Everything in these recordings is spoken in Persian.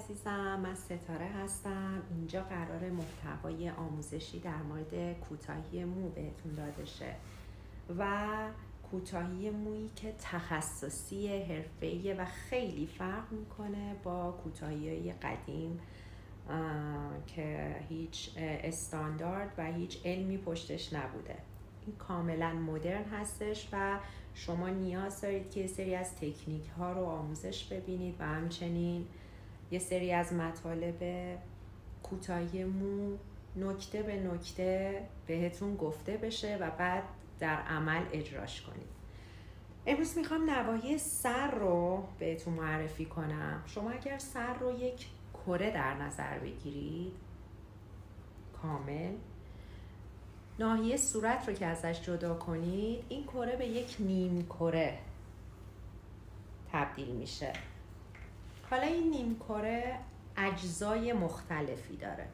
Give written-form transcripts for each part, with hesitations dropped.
عزیزم، من ستاره هستم. اینجا قرار محتوای آموزشی در مورد کوتاهی مو بهتون داده شه و کوتاهی مویی که تخصصی حرفه‌ایه و خیلی فرق میکنه با کوتاهی‌های قدیم که هیچ استاندارد و هیچ علمی پشتش نبوده. این کاملا مدرن هستش و شما نیاز دارید که یه سری از تکنیک ها رو آموزش ببینید و همچنین یه سری از مطالب کوتاهی مو نکته به نکته بهتون گفته بشه و بعد در عمل اجراش کنید. امروز میخوام نواحی سر رو بهتون معرفی کنم. شما اگر سر رو یک کره در نظر بگیرید کامل، ناحیه صورت رو که ازش جدا کنید، این کره به یک نیم کره تبدیل میشه. حالا این نیم کره اجزای مختلفی داره.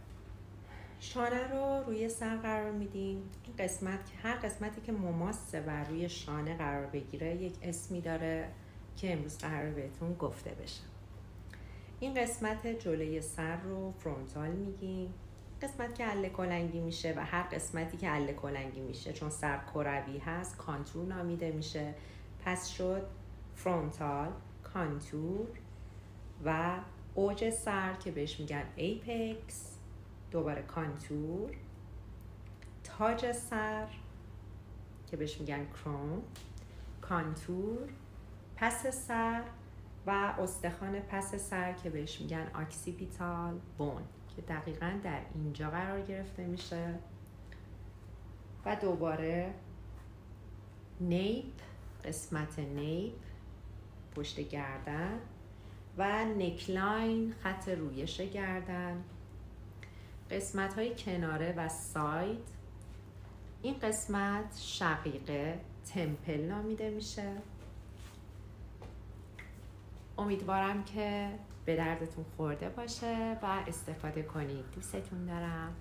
شانه رو روی سر قرار میدیم. این قسمت، هر قسمتی که مماسه و روی شانه قرار بگیره یک اسمی داره که امروز قرار بهتون گفته بشه. این قسمت جلوی سر رو فرونتال میگیم. قسمت که اله کلنگی میشه و هر قسمتی که اله کلنگی میشه چون سر کروی هست کانتور نامیده میشه. پس شد فرونتال، کانتور و اوج سر که بهش میگن ایپکس، دوباره کانتور، تاج سر که بهش میگن کرون، کانتور، پس سر و استخوان پس سر که بهش میگن اکسیپیتال بون که دقیقاً در اینجا قرار گرفته میشه و دوباره نیپ، قسمت نیپ، پشت گردن و نکلاین، خط رویش گردن، قسمت های کناره و ساید. این قسمت شقیقه، تمپل نامیده میشه. امیدوارم که به دردتون خورده باشه و استفاده کنید. دوستتون دارم.